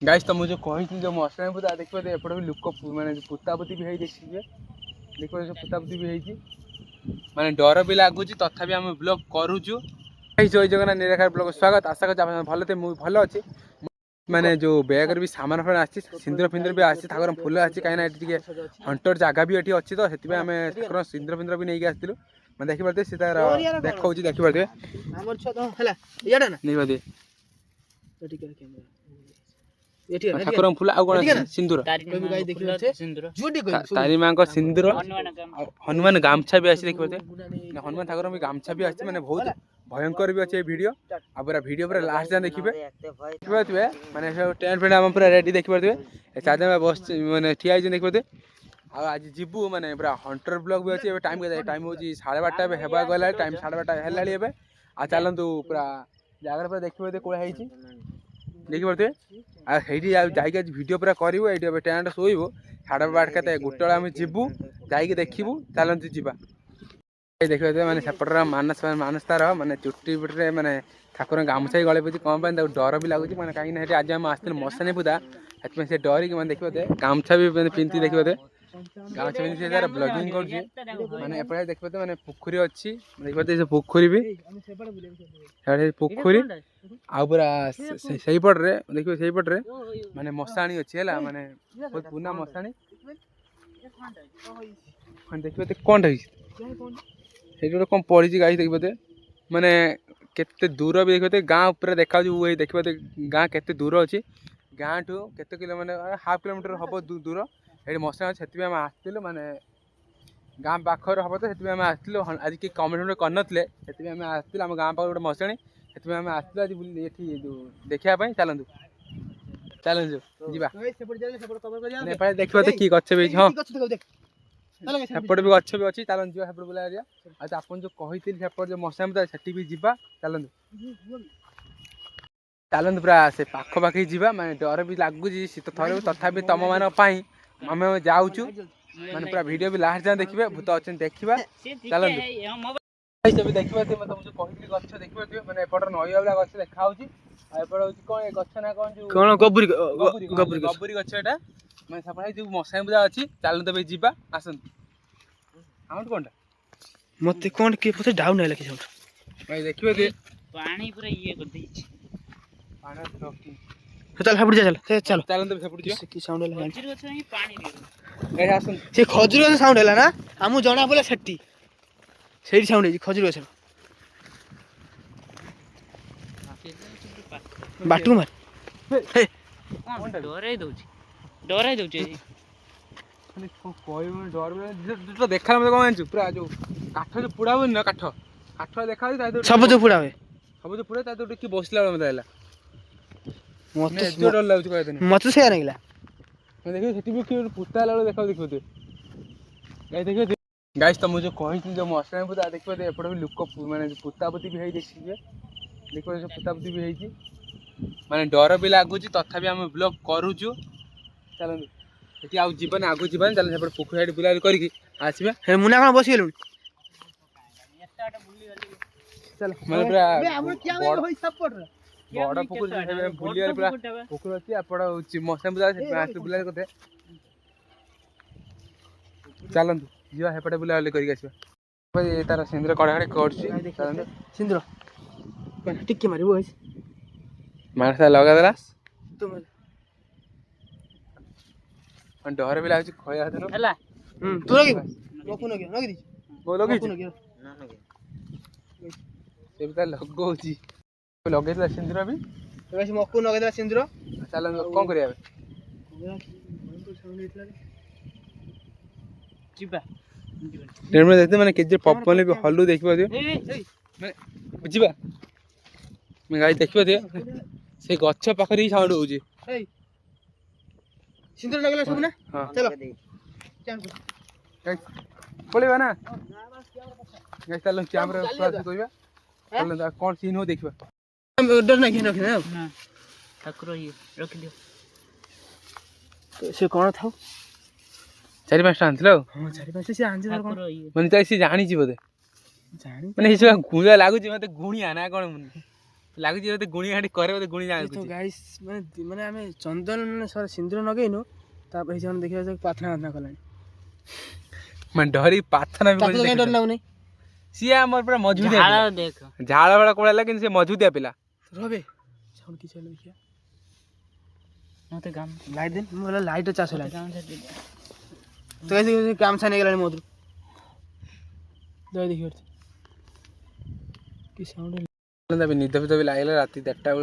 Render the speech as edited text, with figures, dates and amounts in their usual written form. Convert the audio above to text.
Guys तो मुझे कही जो मसला पूजा देखिए एपटे भी लोक माने पुतापुती भी देखिए देखिए जो पुतापुती भी होती माने डर भी लगुच तथापि आम ब्लॉग करुचु। जय जगन्नाथ निराकार ब्लॉग स्वागत आशा कर भल थे मुझे भल अच्छी माने जो बैग भी सामान फान आसी सिंदूर फिंदूर भी आसी ठाकुर फुल आसी कहीं हंटर जगह भी ये अच्छी तो से आम ठाकुर सिंदूर फिंदूर भी नहीं आसलु मैं देखिए सी तार देखा देखिए नहीं पारे ठाकुर फुल आउ कौन सिंदूर तारी माँ सिंदूर हनुमान गामछा भी आसी देखिए हनुमान ठाकुर भी गामछा भी आसी माने बहुत भयंकर भी अच्छे वीडियो आ पूरा वीडियो पूरा लास्ट जाए देखिए माने टेंट फेंट आम पूरा रेडी देखिए चार बस मैंने ठिया देखिए आज जीवु माने पूरा हंटर ब्लॉग भी अच्छे टाइम टाइम हूँ 12:30 हेबा गला टाइम 12:30 है आ चलतु पूरा जगह पूरा देखिए कौन देखिए जाकि आज वीडियो पूरा करूँ ये टेंट शोबू 12:30 गोटे आम जीवु जाकि देखू चलतु जावा देखिए मैंने सेपटर मानस मानस तार माने चुट्टी पिटे माने ठाकुर गामछा गले पी कौन डर भी लगुच मैंने कहीं आज आम आसते मशानी पूजा से डरिक मैंने देखिए गामछा भी पिंधि देखिए गामछा पिंधि तार ब्लॉगिंग कर एपटे देखिए मैंने पोखरी अच्छी देखिए पोखरी भी पोखरी आ पूरा से पटे देखिए से पटे माने मशाणी अच्छी है माने बहुत पुना मशाणी देखिए कौन ये कौन पड़ी गाई देखिए माने केते दूर भी देखिए गाँ पूरा देखा देखिए गाँ केते दूर अच्छी गाँ ठू केते किलो माने हाफ किलोमीटर हम दूर ये मशाणी से आम आसलु माने गाँ पाखर हम तो से आम आसलु आज कि कमेंट करनते से आम आसलु आम गाँ पाख गोटे मशाणी से आम आसलु आज ये देखा चलतु चलतु जा देखिए कि गच भी हाँ सेपट भी गच भी अच्छी चलते जा सेपट बुला आज आप जो कही सेपट जो मशाणी से भी जा चलतु चलतु पूरा से पाख पाखी जावा माने डर भी लगुच शीत थर तथापि तुम मान आम जाऊँ माने पूरा वीडियो भी लास्ट जाए देखिए भूत अच्छे देखा चलतु देखिए तुमको कही गच देखिए मैंने एपट नई वाला गच देखा एपट कौन गच ना कौन गबुरी गच एटा मैं सेपटे जो मशाणी पूजा अच्छी चलतु भाई जावा आसतु आउट कौन मत कौन के पछे डाउन है लखी भाई देखिए पानी पूरा ये कर देछि चल सेपट जा चल चल चलतु सेपट जा की साउंड है खजूर गछ में पानी दे ए आसन से खजूर गछ साउंड है ना हमु जणा बोले सेठी सेठी साउंड है खजूर गछ बाटू मार हे डराई दउछि डर देखा मतलब कौन जानू पूरा जो काठ जो पुड़ा हुए ना काठ काठ देखा सब जो पुड़ा हुए सब जो पुड़ा कि बसला मतलब मत डर लगुच कहते मत से आनिला मैं देखिए सेठी भी कि पुता लालो देखा देखिए गाइस देखिए गाइस तो मुझे कही जो मशाणी पूजा देखिए एपटे भी लोक माने पुतापुती भी देखिए देखिए जो पुतापुती भी होती माने डर भी लगुच तथापि आम ब्लॉग करुचु चलतु ये आउ जीवन आगु जीवन चल सेपटे पोखरी बुला करके आसवा हे मुना कौन बसी गेलु चल मैं पूरा बड़ पोखरी बुलिया पूरा पोखरी अच्छी एपट मशाणी पूजा बुला करते चलतु जी सेपटे बुला करके तार सिंदूर कड़ा कर सिंदूर टिके मारिबो मार लगा देला तुम डर भी लगुच खया हला तू लगे मकु नगे नगे दी वो लगे ना नगे से भी लगौची लगे सिंदूर भी वैसे मकु नगे देला सिंदूर चल कौन करिया चिपा ट्रेन में देखते मैंने केजे पपकॉर्न भी हल्लू देखिबा दियो माने बुझिबा मैं गाई देखिबा दियो से गच्छ पाखरी साउंड होउची सिंदूर लगला सब ना हां चलो गाइस पळेबा ना गाइस चलो कैमरा फ्लैश करिबा चलो कौन सीन हो देखिबा डर नहीं रखना ना ठाकुर ये रख दियो तो से कौन था 4-5 आनथिलो हां 4-5 से आंजे कौन ठाकुर ये मन ताई से जानी छी बोदे जानी माने हिसो गुजा लागु छी मते गुणिया ना कोन मन ଲାଗୁଛି ବୋଧେ ଗୁଣି ଗାଁଠି କରେ ବୋଧେ ଗୁଣି ଏ ତ ଜାଣୁଛି। ଗାଇସ୍ ମାନେ ଆମେ ଚନ୍ଦନ ମାନେ ସିନ୍ଦୁର ଲଗେଇନୁ ତାପରେ ସେମାନେ ଦେଖିବା ପ୍ରାର୍ଥନା କଲାଣି। ମାନେ ଡରି ପ୍ରାର୍ଥନା ବି ତାକୁ ତ କାଇଁ ଡର କରୁଛି। ଲାଗୁନି। ସିଏ ଆମର ପୁରା ମଜବୁତିଆ ଝାଳ ପିଲା। ଦେଖ ଝାଳ ଫାଳ କୋଳା ହେଲା କିନ୍ତୁ ସେ ମଜବୁତିଆ ପିଲା। ରବେ ସାଉଣ୍ଡ କିଛି ହେଲେ ଦେଖିବା। ମତେ ଗାମ ଲାଇଟ୍ ଦେନ୍ ମୁଁ ଲାଇଟ୍ ଚାଷ ମତେ ହେଲାଣି। ଗାମୁଛା ଦେ। ତ ଗାଇସ୍ ଗାମଛା ନେଇଗଲାଣି ମୋ କତିରୁ। ଦେଖିପାରୁଛି କି ସାଉଣ୍ଡ ନିଦ ଫିଦ ବି ଲାଗିଲା ରାତି 4ଟା ବେଳେ।